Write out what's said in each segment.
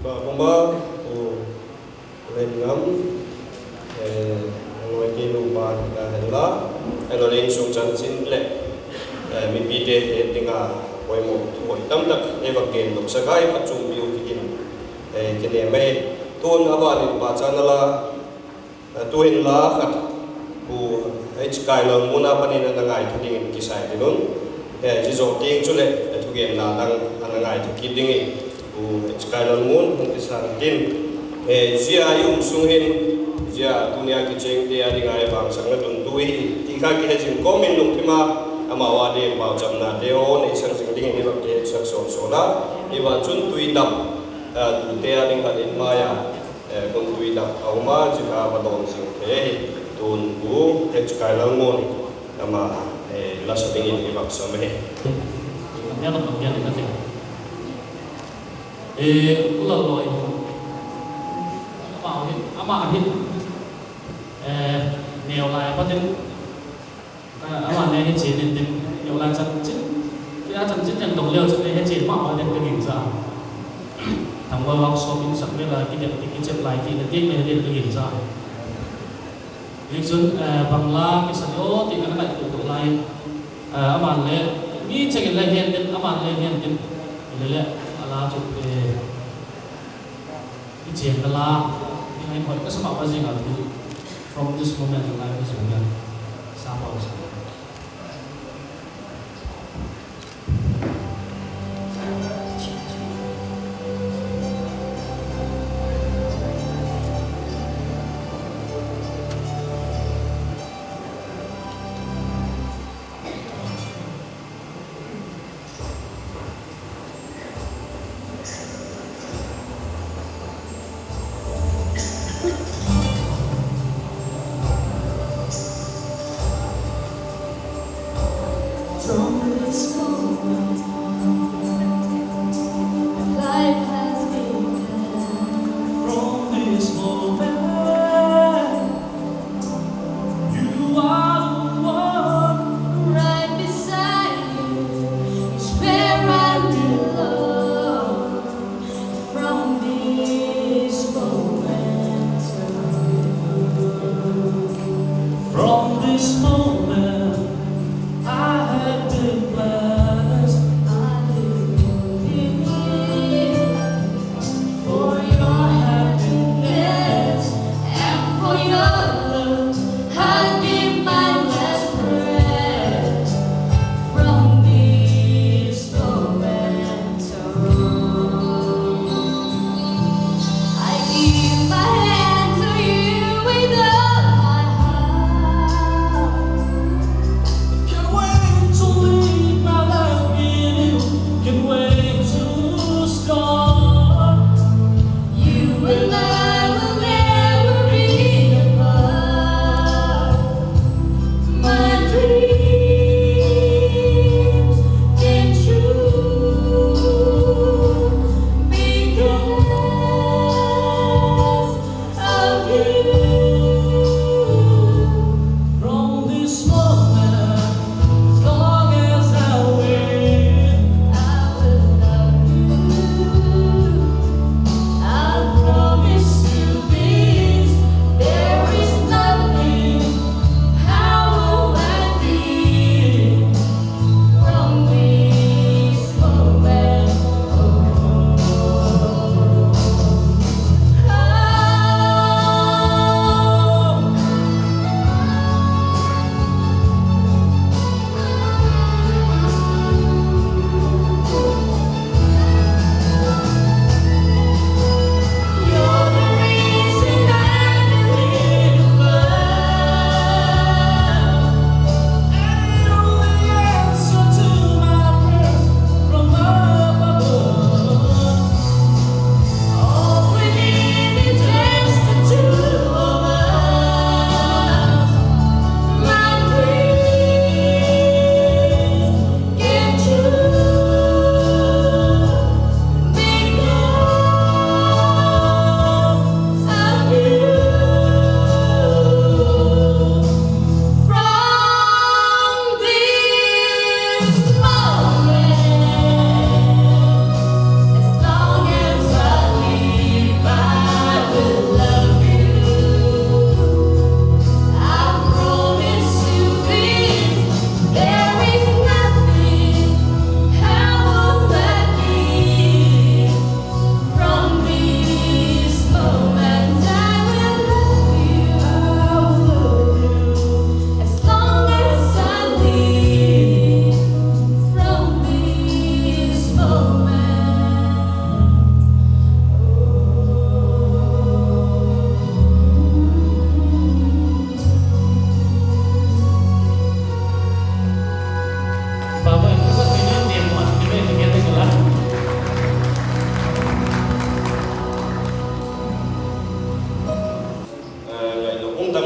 Ba bomba o lengam ngoi ki lu ba da hela elo leng sung chan chin le mi pi de he tinga poi mo thoi tam tak eva gen lok sagai pachung biu ki in ke ne me ton aba ni ba chanala tuin la khat bu h kai lo muna pani na ngai thading ki sai de nun ji zo ting chule thu gen na dang anangai thu ki ding u chkailon mun hung san tin zia yung sunghin zia dunia ki cheng de ani ngai bang sang na tun tui ti kha ki hejin komen lung thima ama wa de ba cham na de on e sang sing ding ni bak de sak so so la e wa chun tui dam tu te ani kha in maya kon tui dam au ma ji ka ba don sing the tun bu chkailon mun ama la sa ding ni bak sa me ya no ya ni ka ulah loi ama hin neo lai patin ama ne he chin din neo lai chan chin ya chan chin yang dong leo chan he chin ma ma den ke hin sa thang wa workshop in sak le la ki de ki chep lai ti de ti me den ke hin sa liksun bangla ki sa yo ti kan lai tu lai ama le mi cheng le hen din ama le hen din le ala chu Ijen kala dengan buat kesemak wajib itu from this moment to life is begun sama sama.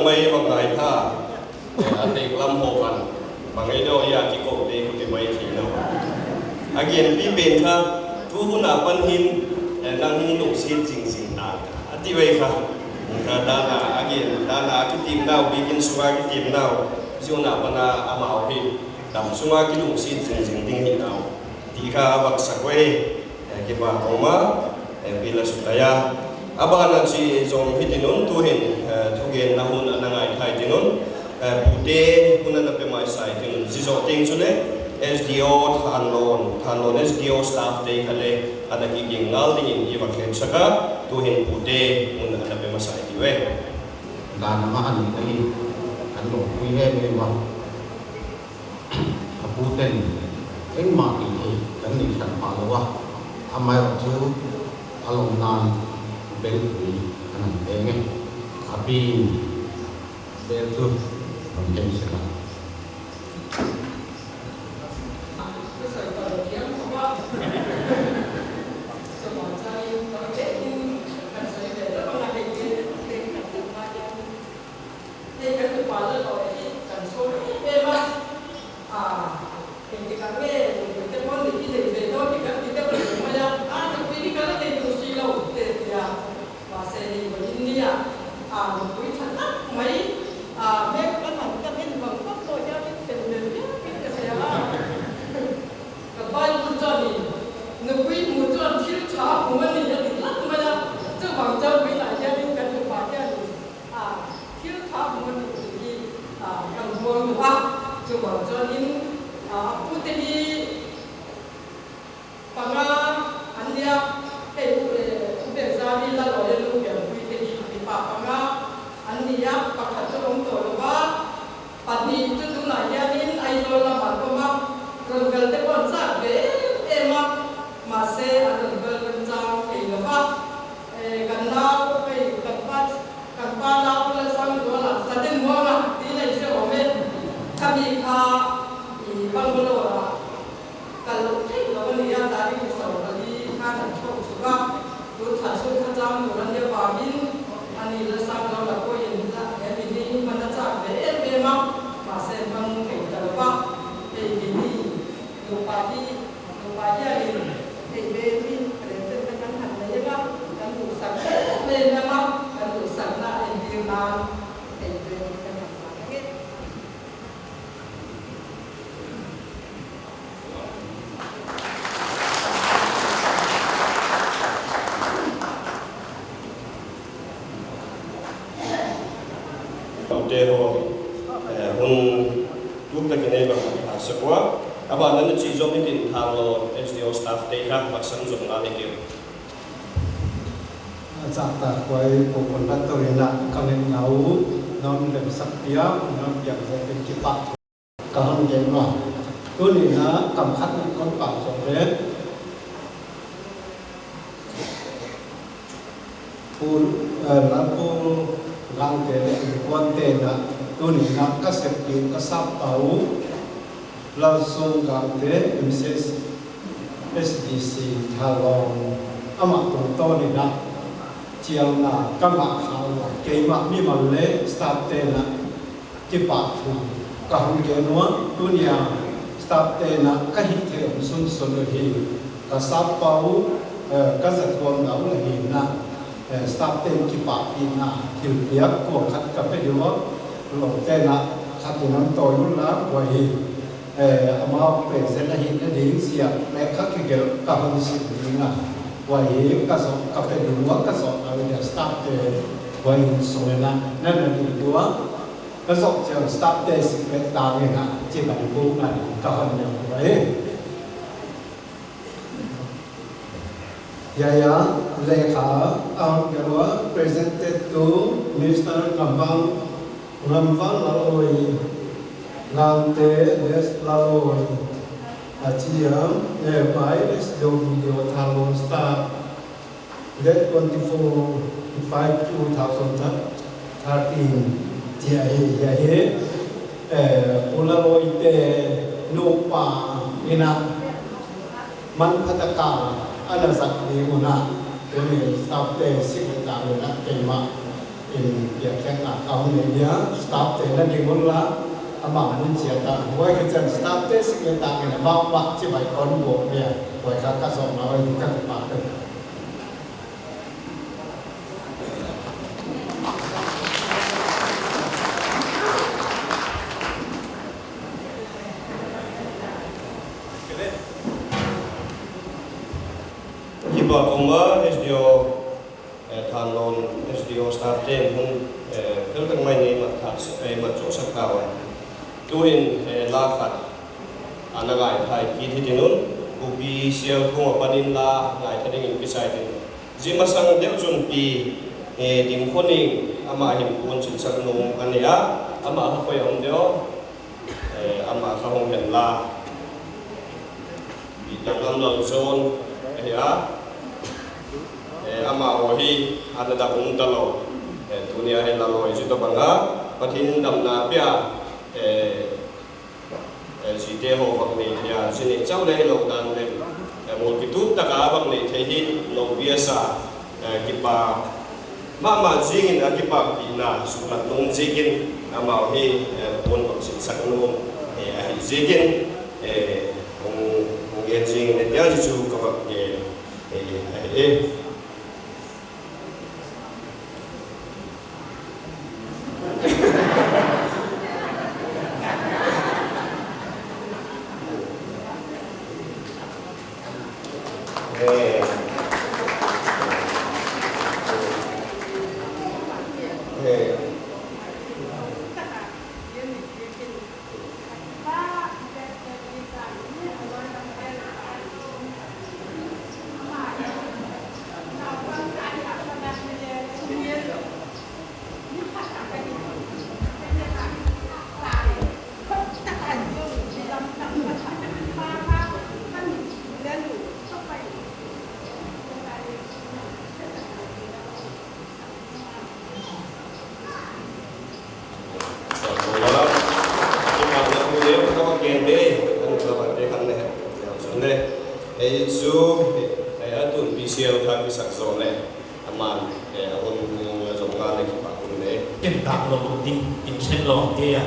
mai wa ngai tha ate lam ho kan mangai do ya ki ko te ku te mai thi no again pi ben kha tu huna pan hin nang lu sin jing jing ta ati wei kha dana again dana ki tim now begin suwa ki tim now siuna pana amao hi dam sunga ki lu sin jing jing ding hi now ti kha wak sakwe ki ba oma bila sutaya abana chi zong hitinun tu hin thugen na hun anangai thai tinun bude hunan na pe mai sai tinun zizo ting chule SDO thanlon SDO staff day khale anaki gingal ding in iwa khen saka tu hin bude mun na pe ma sai tiwe dan ma ani tai an lo kui he me wa aputen eng ma ki kan ni san pa lo wa amai chu along nan bel kui anan denge api bel tu mungkin sila Deho hun duk ta kene ba sakwa aba nan chi zo mi tin thalo SDO staff te kha baksan zo na le ke cha ta kwai ko kon ba to ina ka len ngau non le sak pia non pia ze ke ki pa ka han ge ma to ni na kam khat ni kon pa so re pul la pul gang te le kon te na to ni na ka se pi ka sa pau la so gang te MCS SDC thalong ama to ni na chiang na kama khao ke ma mi ma le staff te na ki pa thu ka hum ge no dunia staff te na ka hi the sun sun hi ka sa pau ka za thom na la hi na staff te ki pa pi na til pia ko khat ka pe yo lo te na khat nam to yu la wa hi ama pe se la hi na ding sia me kha ki ge ka hum si ni na wai ka so ka pe du wa ka so a we start te wai so na na na du wa ka so che start te si pe ta nge na che ba bu na ka han ne wai ya le kha ang ge wa presented to Mr. Lambang la oi ngang te les la oi Achiam by SDO video Thalon Star date 24/5/2013 Jahe Polaroid Nupa Ina Man Pataka Anasak Ni Una Kuni Staff Te Sikita Una Kema in ya kan account nya staff te na lingon la ama mun sia ta wai ke jan staff te sing ta ke ba ba chi bai kon bo ya wai ka so na wai ka pa ka Kipa Kuma SDO Thanon SDO staff team hun felkan mai ni mat thak mat cho sak kaw tuin la khat anagai thai ki thitinun ubi sial thong panin la ngai thading in pisai tin jimasang deu chun pi dim khoning ama him kun chin sak nung ania ama ha khoi ong deo ama kha hong hen la bi tang lam zone ya ama ohi ada da ung dalo dunia he lalo isi to banga pathin dam na pya si te ho bak ni ya sini chau le lo dan le mo ki tu ta ka bak ni the hi lo biasa ki pa ma jingin a ki pa pina su la nong jingin ama hi pon bak sin sak nong jingin ong ye jingin ya ji chu ka bak Kim tak lo ding in chen lo dia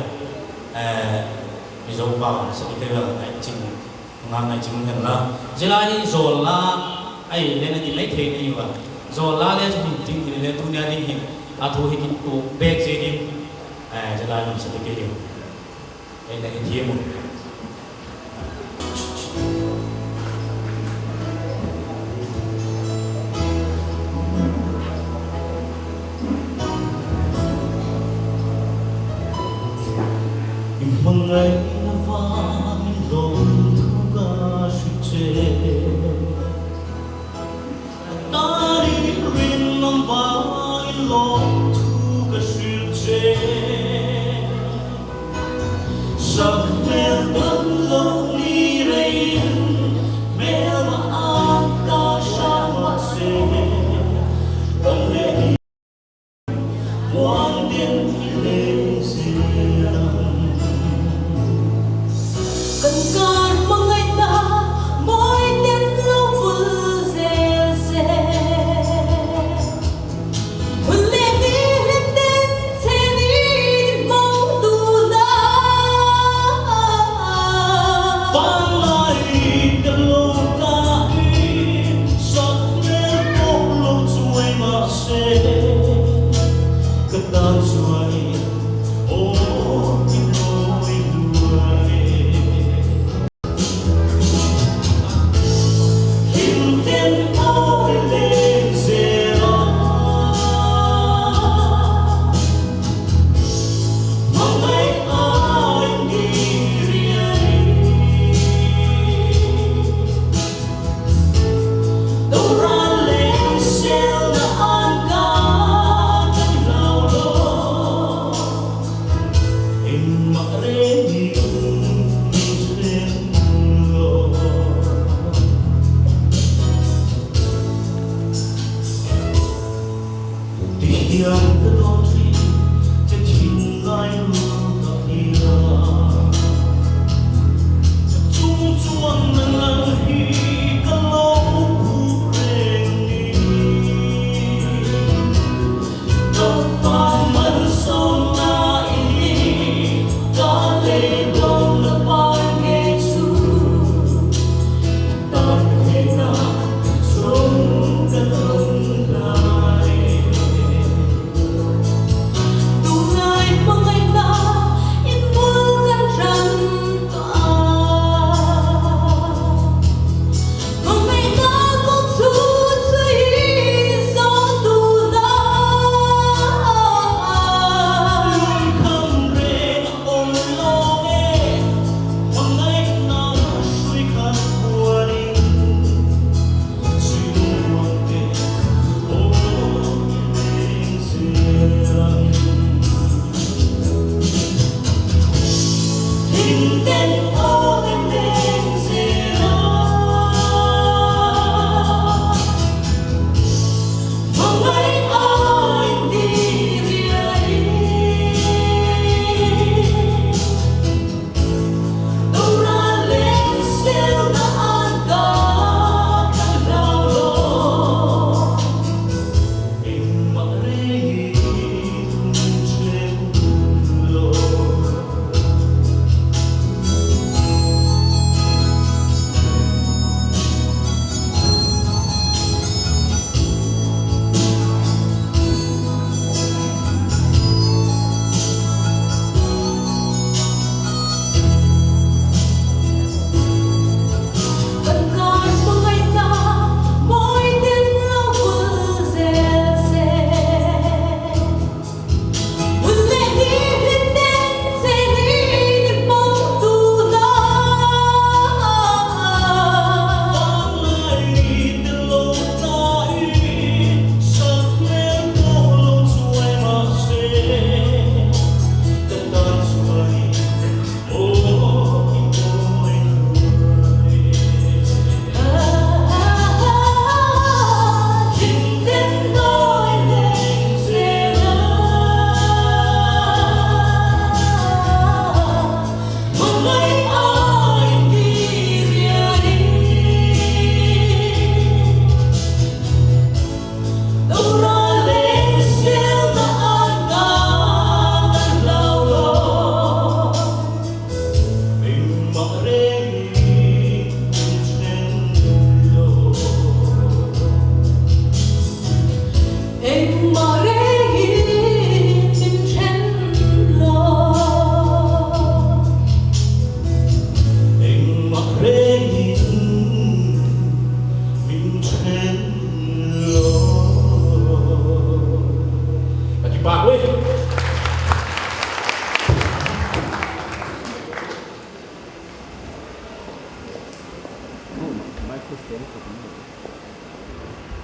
mi zo ba so ke la ai ching ngang ai ching hen la jela ni zo la ai le na ni mai the ni wa zo la le ching ching le tu nya ni hi a thu hi ki tu back je ni jela ni so ke ni ai na hi mu ngày nó vang lộn thu ca suy ta đi rin năm vang lộn thu ca suy sắc mel bấm lộn đi đây mel mà ăn ca sang mà se tâm lệ quang điện lệ cần cơn mong ngày ta mỗi đêm lâu vừa dè dè vừa lên đi lên đến thế đi mong tu la vang lại từng lâu ta đi sắc mê bốc lâu chuối mà se cất tan chuối the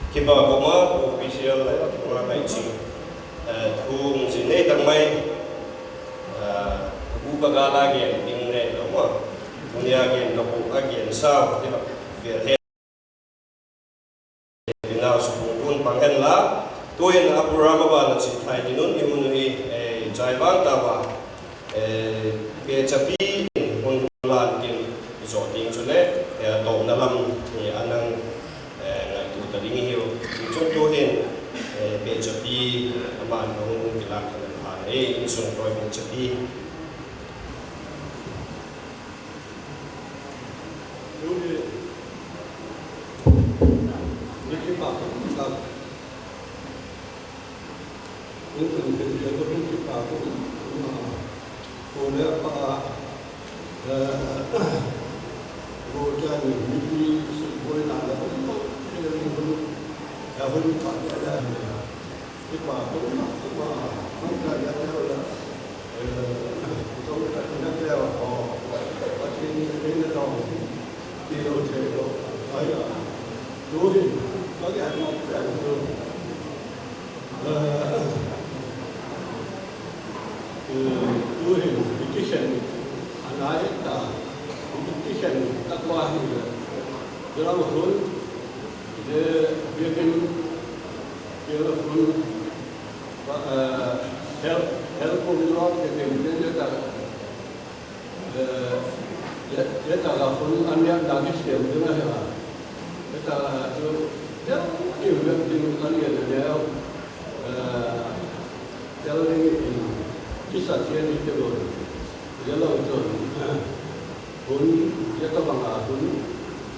Kiba koma official la mai chi thum jine tang mai bu baga la ge ding ne lo ma dunia ge no bu again sa ti ba ve he na su kun pang hen la to yen apurama ba na chi thai ti nun hi mun hi jai bang ta ba ke chapi kun lan kin zo ting chu le to na lam ni anangตอนนี้เฮียวช่วงตัวเห็นเป็นจะปีประมาณของกีฬาขนาดผ่านอินส่งโดยเป็นจะปีดูดินี่คือปากครับนี่คือเป็นเรื่องที่ปากโอ้เนี่ยปากโอ้จะมีสิ่งบริหารแล้วya boleh pakai ada kita pun kita mungkin ada lah kita kita tidak ada tapi ini dong kilo kilo ayah dulu bagi ada itu dulu education anak kita education tak wahid dalam hal dia kan help pun dia tak dia tak pun anda lagi setiap dengan dia tak dia juga dengan dia kalau ini kisah dia itu dia lalu pun dia tak bangga pun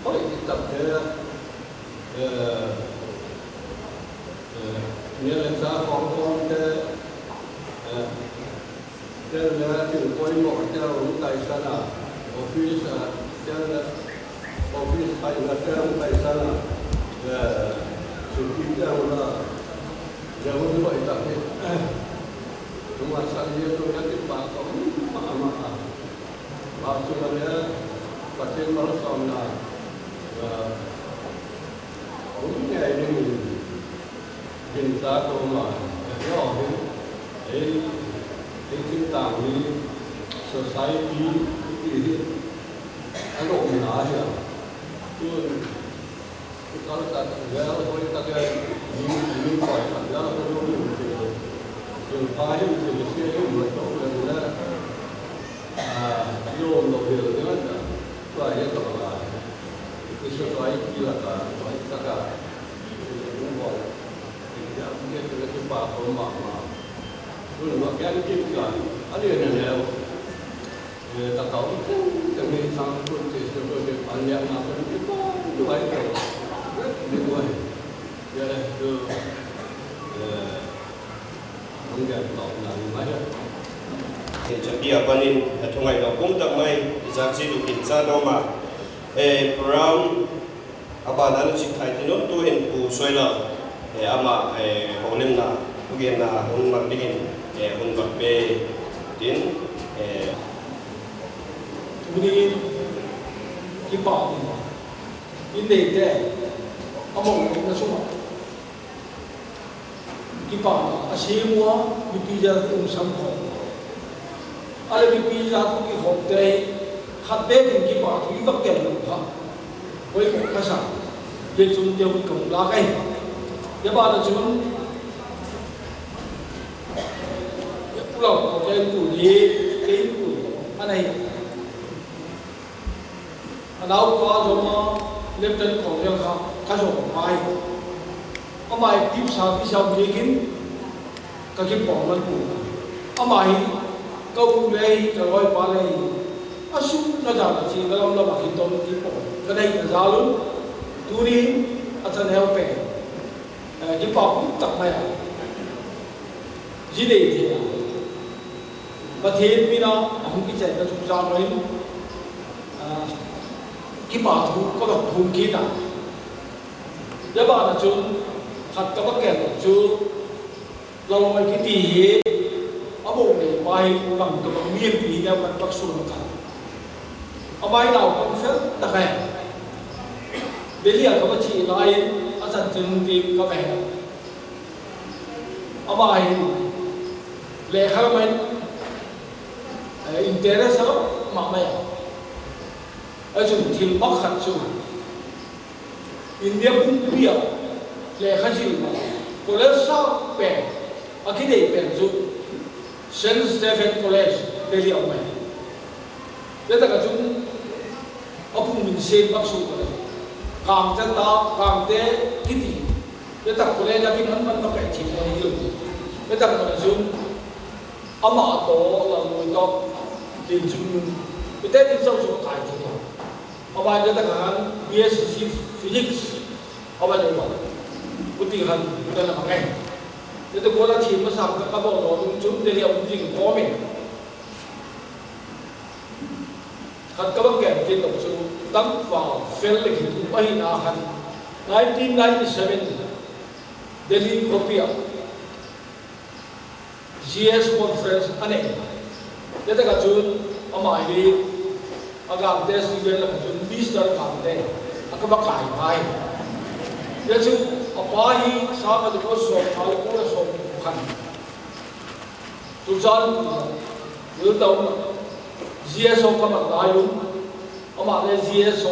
oh kita diaนี่เป็นสาของคนเจ้าเนี่ยถึงคนหมดเจ้าหนุ่มไก่สนะออฟฟิศเจ้าเนี่ยออฟฟิศไปกับเจ้าไก่สนะสุดที่เจ้าละเจ้าไม่ไหวตัดเนี่ยทุกวันสักเดือนตัวนี้ติดปากเขามาบางส่วนเนี่ยประเทศมาลสอมนาผมไงนี่เป็นสาตัวมาย่อเห็นที่ต่างนี้ society ที่อารมณ์หนาเหี้ยคือkalau takแล้วคนtakได้มีปล่อยแล้วก็รู้อยู่จนพาให้ถึงเสียอยู่หมดตัวเลยนะโยมเราเดียวกันนะก็ยังต้องมาคือ society ละกันก็รู้ว่าdia kena jumpa rumah dulu makan kita ada yang dia tak tahu kami sangkut sesuatu panjang apa itu dua itu dua dia tu mungkin tahu nanti manaจะปีอาปนินทงไงเราคงตักไม่จากที่ดูกินซาโนมาพรามอาบานันจิตไทยที่นู้นตัวเห็นผู้ช่วยเราama holim na ugen na hun magdingin hun bagbe din 우리 기뻐 인데 이때 어머 이거 좀 기뻐 아시무와 미피자 공상고 아래 미피자 거기 호텔 핫베딩 기뻐 이거밖에 없다 거기 가서 예수 때문에 나가이 여봐도 지금 pulau cái củ gì cái củ anh này đâu qua rồi mà lên trên cổ nhau sao cái rồi mai có mai tiếp sau gì kín cái bỏ lên củ có mai câu đây rồi qua đây à xuống nó giả là chỉ cái ông nó bảo hiện tôi cái bỏ cái đây là giá luôn tôi đi anh sẽ theo về ที่ปอกตักไม่จีเดียประเทศมีนะผมคิดใจกระจุกจางเลยที่ป่าทุกก็แบบทุนคิดเดี๋ยวบ้านจุนขัดกับแก่จุนเราไม่คิดดีเอาบุกเลยไปบังกับเมียนปีเนี่ยมันปักสูงกันเอาไปเราเป็นเฟลตะแคงเดี๋ยวเรียกเขาว่าชีไลอาจารย์จึงดีกาแฟเอาไปเลยเขาไม่อินเตอร์เนชั่นแนลมาไม่ไอ้จุดที่มักขัดจุดอินเดียพุ่งเบี้ยเลยเขาจีมาคนละสาวเป็นอาคิดเด็กเป็นจุดเซนต์สเตฟานคอลเลจเดี๋ยวเอาไปเดี๋ยวแต่ก็จุดเอาพุ่งมินเซนมักสูกันกางจันตากางเตะคิดดีเดี๋ยวแต่คนเลยจะกินมันมาแก่ทิ้งอะไรอยู่เดี๋ยวแต่ก็จุดอามาโตเราไม่ต้องเรียนจุดไปเต้นที่เจ้าจุดขายที่นี่เอาไปจะแต่งงาน BSc Physics เอาไปเลยว่าพุทธิคันพุทธนามังไงเดี๋ยวแต่คนละทีมมาสั่งกับบอกเราตรงจุดเดียวจริงพอไหมขัดกับแก่ที่ตกสู่ตั้งฝ่าเฟลเลยที่ถูกไปนาคัน1997 Delhi Copia GS Conference อันนี้เดี๋ยวแต่ก็จุดเอามาให้อากาศเดสติเวลแล้วจุดมิสเตอร์การเดย์อากาศขายไปเดี๋ยวจุดเอาไปสามารถก็ส่งเอาก็ส่งพันจุดจันหรือตัว GS ก็มาได้ยุ่งเอามาได้ GS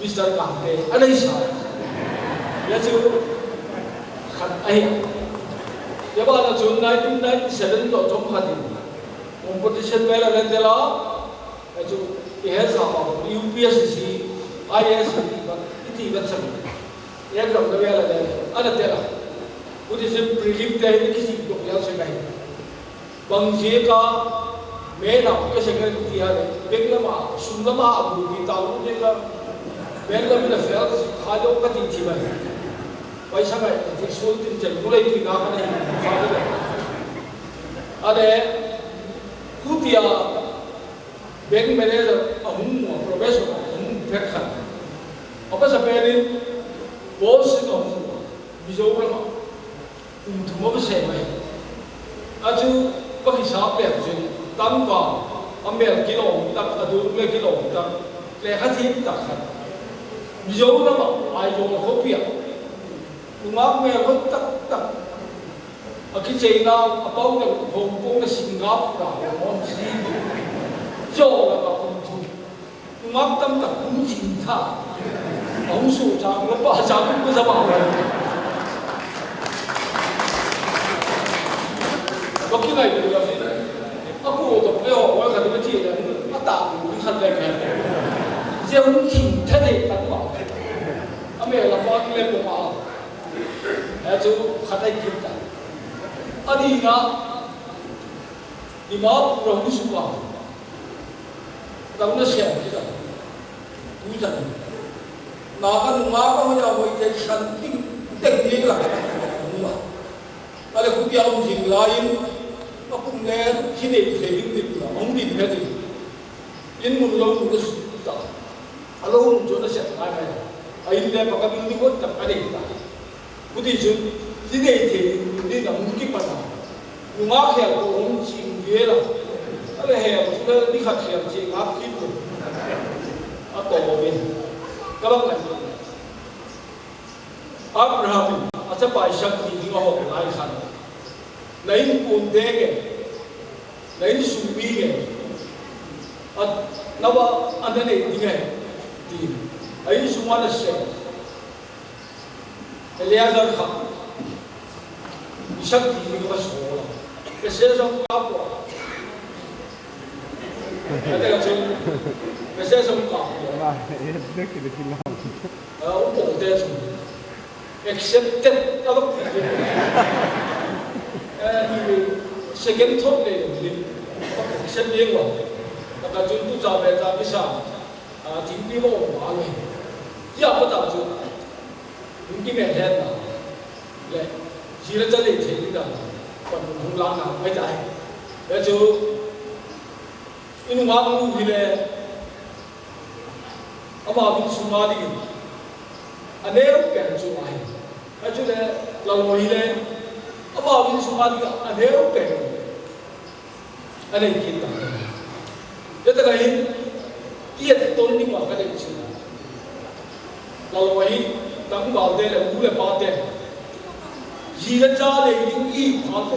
มิสเตอร์การเดย์อันนี้ใช่เดี๋ยวจุดขัดไอ้เดี๋ยวว่าจุด1997ตัวจงขัดcompetition เวลาเล่นเดล่าไอ้จุดที่เหตุสามารถ UPSC IAS ที่กันสักยังจำได้เวลาเล่นอันนั้นเดล่าผู้ที่จะ prelim เดย์ที่สิ่งตัวอย่างเช่นไงบางทีก็เมื่อเราก็เช่นกันที่อะไรเด็กละมาสุนทรมาอับดุลกิตาลุเจก็เมื่อเราไม่ได้เฟลข้าโดก็ทิ้งที่มันไปสักไงที่สุดที่จะรู้เลยที่งานอะไรข้าโดอะไรผู้ที่แบงค์แมเนเจอร์หุ่นโปรเฟสชั่นหุ่นเพชรขันเอาไปสับเป็นบอสก็หุ่นมิโซกันมาทุ่มไปเสียไหมอาจูก็ที่สามแบบจริงตั้งว่าอเมริกันตักดูเมริกันตักเลยขัดที่ตักขันมิโซกันมาไอ้โยนเขาเปียกคุณมาเมื่อคนตักอาคิดเจน่าอาเป้าเนี่ยผมคงจะสิงคโปร์ได้มองสิโจ้แล้วก็คุณทุกมักตั้งแต่คุณจินท่าผมสู้จังแล้วป้าจังก็จะมาเลยก็คิดไงดีล่ะสิอากูตกเลี้ยวว่ากันไม่ที่เลยอาตาดูที่ขันแรงแค่เจ้าจินท่าเด็กตั้งหลักอเมริกาบ้านเล่นลงมาแล้วจูขัดได้กินกันอันนี้นะดีมากเราไม่สุภาพเราไม่เสียที่เราดูจังนากันมาก็ไม่เอาไว้ใจฉันที่เด็กนี่แหละมาอะไรคุณยาวจริงลายก็คุณแน่ที่เด็กเด็กนี่แหละองค์ดีแค่ดียินมุนเรามุนก็สุดตาอะไรมุนจนจะเสียหายไหมไอ้เนี่ยปากกันนี่ก็จับอะไรกันผู้ที่สุดที่เด็กเด็กนี่นะมุนกี่ปัญหามุนมาแค่องค์จริงเยอะละอะไรแห่สุดแล้วนี่ขัดแย้งจริงครับคิดดูอ่ะต่อไปก็ต้องไหนอับราฮัมอาจจะไปชักที่นี่ก็หกหลายครั้งในปุ่นเด็กในสุบีเอ่ะนับว่าอันนั้นเองดีไงดีไอ้สุวรรณเสกเอลียาซาร์ขับชักที่นี่ก็สวยก็เสียสองกับว่าแต่ก็จริงก็เสียสองกับว่าผมเดชaccepted แล้วก็second thought เลยนี่เช่นนี้ว่าแล้วก็จุดที่จะไปจะไม่ใช่ทิ้งที่ว่ามาเลยอย่าไปต่อจุดมึงที่ไม่เห็นนะ และชีวิตจะเละเทะกันคนคงล้างหนักไม่ได้แล้วจูอินวังลูกเลยอามาบินสุมาดีอันนี้เราแก่จูไอ้แล้วจูเลยเราลอยเลยอามาบินสุมาดีอันนี้เราแก่อันนี้กินต่างแล้วแต่ก็เห็นเอียดต้นนี่ว่าก็ได้จูเราลอยตั้งบ่าวเดลมูเลปาเดยีนจ้าเลยยิ่งอีพาเด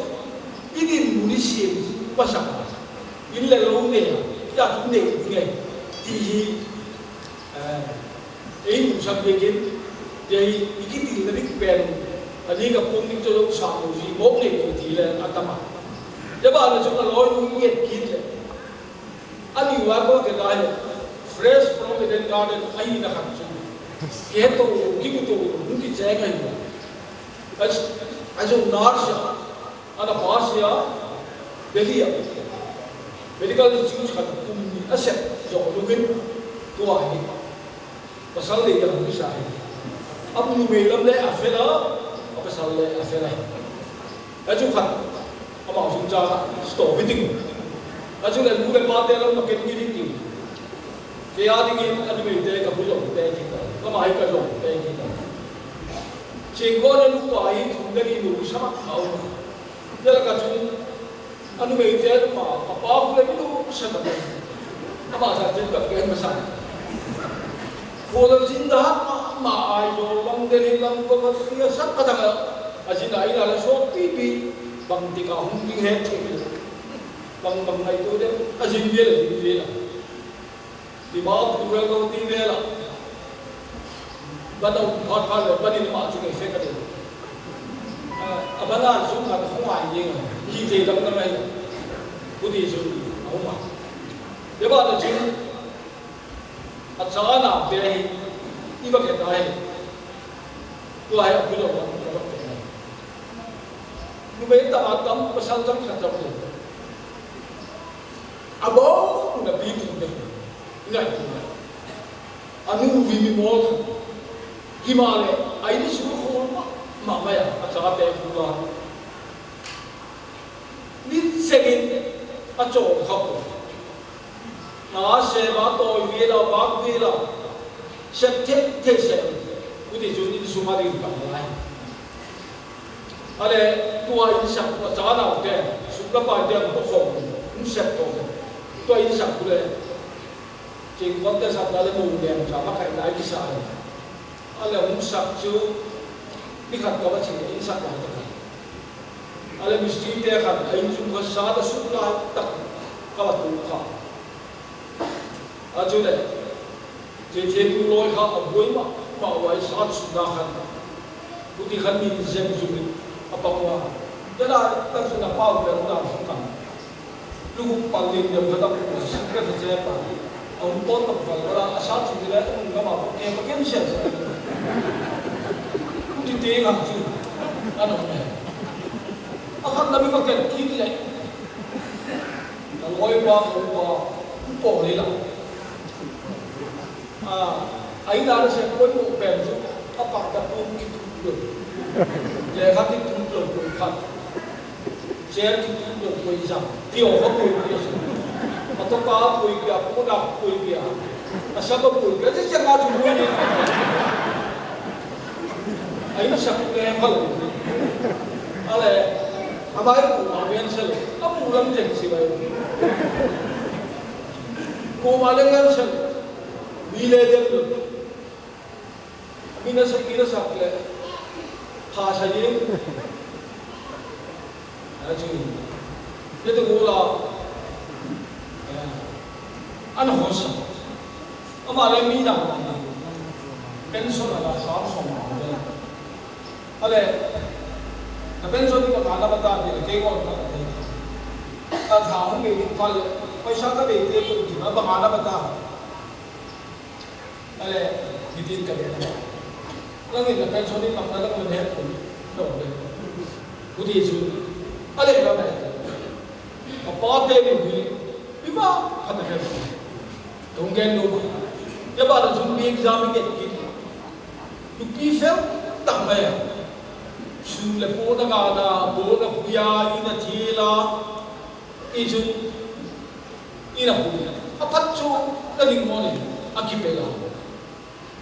ยิ่งอินมูนิเชียมภาษายิ่งเลยลงเนี่ยอยากเนี่ยไงที่มุสับเกินเดี๋ยวอีกทีนึงนี่เป็นอันนี้กับปุ่มนี่จะลงสามโมงโมงเนี่ยทีเลยอัตมาเดี๋ยวบ้านเราจะลอยเงียบกินเลยอันนี้ว่าก็จะได้ fresh from the garden ไอ้นะครับเกี่ยตัวกี่ตัวมุกิแจกันอยู่ไอ้เจ้านาร์ชอันนั้นพาสยาเบลียเบลีก็จะจิ้งขัดปุ่มนี่เสร็จจบลูกขึ้นตัวไอ้pasal dia yang bisa. Abu Nubilam le afela, apa pasal le afela. Aju kan, apa sunja stop meeting. Aju le mule pate lam makin gini ti. Kaya dingin adu bete kapulong bete kita. Kamai kapulong bete kita. Cengkol le lupa ai thundari lu sama au. Jala kaju adu bete ma apa le lu sama. Apa saja juga besar. Kalau cinta mak ayo bang dari lam berkasih sak kata asin air ada sopi bi bang tiga hunting het bang itu dia asin dia lah di bawah dua kau tiga lah badau hot le badi ni mak juga saya kata abang langsung ada huai je kita dalam nama ini putih suri humah dia bawa tu अचानक बेरे इबा के ताहे तो आया पुलो मतलब बेरे नुबे तमातम pasal jam sajam le abo na bitu ne ina itu anu vimi mol himale aini suku khoma mama ya acara be pula ni segin aco khapo na seva to vela bag vela sette tese uti juni sumari palai ale tua insa jana de sukla pa de ko khom set to tua insa kule jing kon te sa dale mu de sa ma kai lai ki sa ale sak chu ni khat ko ba chi insa ba ta ale misti de khat ai chu ko sa da sukla tak ka ba tu kha ajo le je je ku loi kha aboi ma wai sa sunda khan uti khan ni jem zumi apangwa jala ta suna pau de na kan lu pangin de phata ku sikka de je pa on to ta wala asa chi de la ma ke pa kem sha uti te ngam chi ano me akhan la mi ka ken ki le loi pa po le la ai là sẽ quên bộ bèn chứ các bạn đã ôm cái thùng được để các cái thùng được quên khăn sẽ cái thùng được quên rằng tiểu có quên cái gì mà tôi có quên kia cũng đã quên kia mà sao tôi quên cái gì chẳng ai chịu quên ấy nó sẽ quên em không ale abai ku ma ben sel amu lam jen si bai ko ma le ngal sel Bila dia tu, mina sekira sakle, khas aja. Aje, dia tu gula, anak hosa. Amale mina, pension ada saham semua. Ale, pension ni kalau ada benda dia kekor tak. Tahu ni kalau पैसा का बेटे को जितना बहाना बता अरे बिटिन का बेटा लगे ना पैसा नहीं पकड़ा लग में है कोई तो बुद्धि चु अरे ना बेटा अब बात दे भी विवाह खत्म है तुमके लोग जब बात सुन भी एग्जाम के की तू की फेल तब है su le po da ga da bo da puya ina thila ijun ina puya apat chu da ling mo ni akipela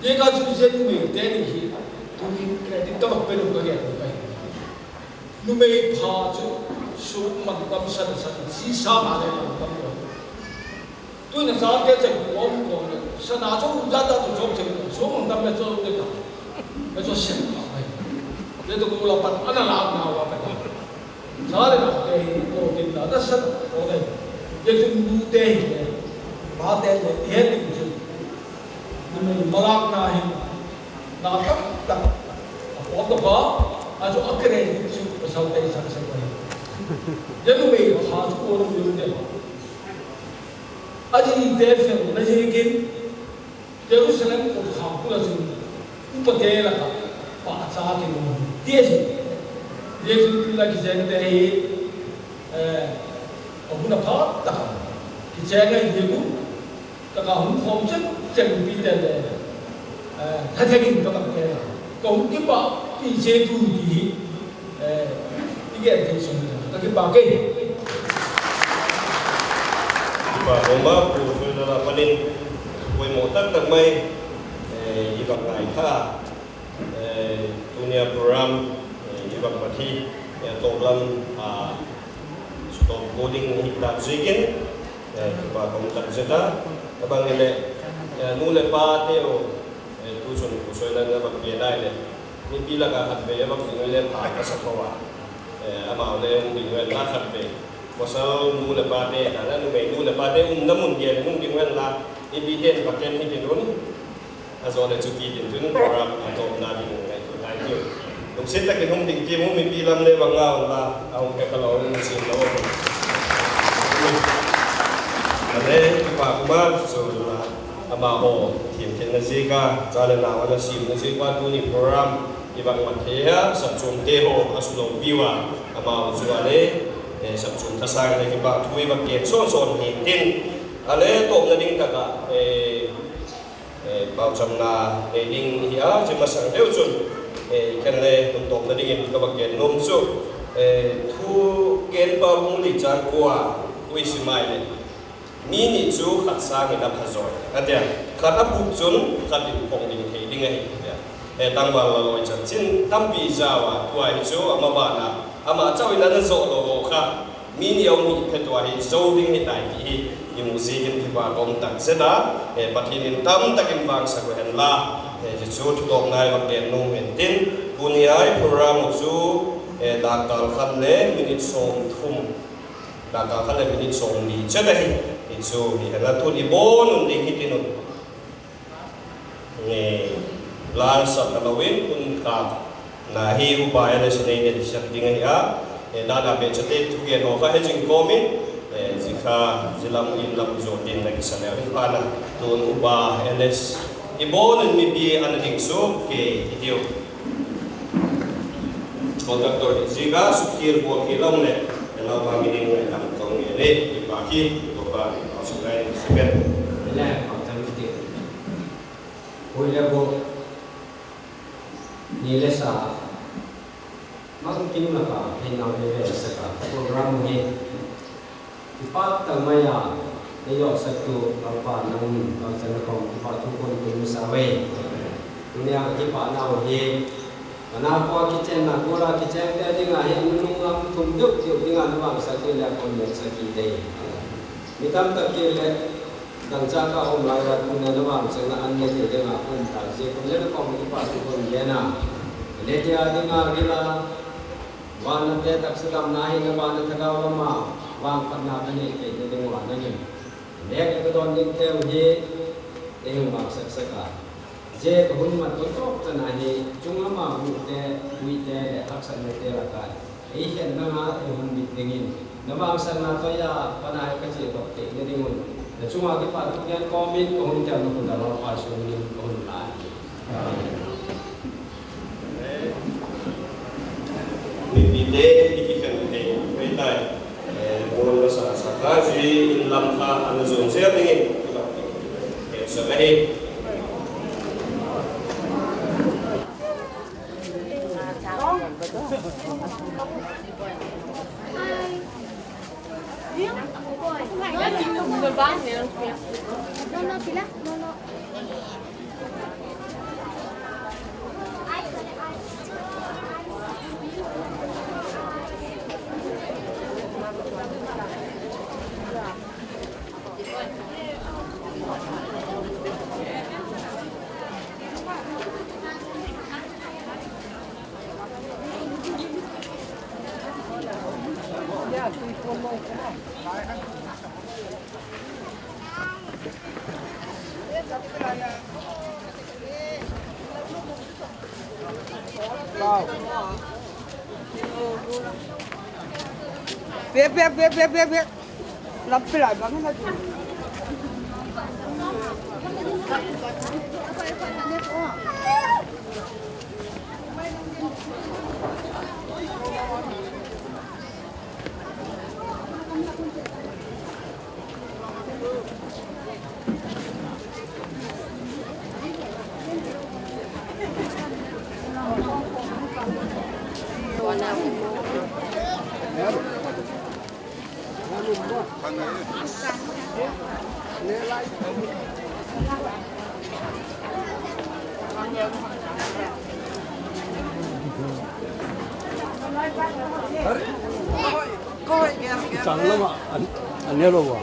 ye ka su se nu me de ni hi tu ni credit ta ba pe lu ka ge ba nu me pha chu su man tam san san si sa ma le tam tu na sa te che ko ko sa na chu da da tu chu che so mon tam me so de ka me so shen ba le to ko la pat ana la na wa pa sa le na te ko tin da da sa ko de ye tu nu te ba te le ye ni chu nu me malak na hi na ta ko to ba a chu akre chu sa te sa sa ko ye nu me ha chu ko lu de aji te fe na ji kin Jerusalem ko kham ku la chu pa te la ka pa cha ke no tie ji ye chu la ki jang te hi abuna pha ta ki jang ga ye ku ta ka hum khom chen chen pi te le tha the kin ka ka ke la ko ki ba pi je tu di ti ge te sun ta ki ba ke ba Roma pu su da panin koi mo tak tak mai ibak ngai kha dunia program ibak mati to lam stop coding hita zikin ba kom tak zeta abang ele nu le pa te o tu sun ku soi la ba pe dai le ni pila ka hat be ba ku le pa ka sa pawa ama le ngi wen la khat be wasal nu le pa te da nu be nu le pa te namun ye nu ngi wen la ibiten paken hitinun azole chuki tin program atom na ding ngai to ngai yo tum sit ta kin hum ding ki mu mi pilam le wanga la au ka kalo ni sin lo ade pa kuma so la ama ho thim ken na zika zale na wala sim na zika tu ni program ibang mathea sabchum te ho asulo biwa ama usuale sabchum thasang le ki ba thui ba ke so so ni tin ale top na ding taka bao cham na ding hia je masang deu chun kan le top na ding ka ba gen nom chu thu gen ba mung li chan kwa wi simai le ni ni chu khat sa ngi na phazoi atia khata bu chun khati pong ding thei ding ai tang ba la loi chan chin tam pi jawa tuai chu ama ba na ama chawin na zo lo kha mi ni au mi phetwa hi zo ding hi tai hi music in ki ba kom tak seda pathin in tam takin wang sa ko hen la je chu thok nai wa den no men tin kuniai program chu da kal khan le minute song thum da kal khan le minute song ni chada hi chu hi la thu ni bon un ding hi tinun ne lan sa kalawin kun ka na hi ubai le snei ne sak ding hi a da da be chate thu ge no ka he jing komin zikha zilam in lam zo din la kisale in pana don uba ls ibon mi bi anading so ke idio kontraktor zika sukir bo kilong le la pangini mo kam kong ne ba ki to ba sugai sepen la kam ti hoi le bo ni le sa mang kin la ka hin na le sa ka program ni ipat tamaya niyo sa tu apa nang sa kong ipat tu kon tu sawe dunia ipat na hi ana ko kitchen na kora kitchen de dinga hi nung ang thum duk duk dinga na sa ki la kon sa ki dei mitam tak ke le dang cha ka om lai ra tu na wa sa na an ne de dinga kon ta je kon le ko ipat tu kon ye na le dia dinga rila wan te tak sedam nahi na wan thagaw lama wang panna kani ke de ding wan nani nek ko don ding te je ding wa sak saka je ko hun mat to tok chana hi chung lama bu te wi te aksan ne te ra ka ei hen na ma e hun bit dingin na wang san na to ya pana ka je to ke de ding hun na chunga ki pa tu yan comment ko hun te no kun da ro pa su ni ko hun la Bibide ikikan te petai bon sa kaji in lam kha an zon se ding sa mai 别，拿不来吧？那就。장르가 안 내려와.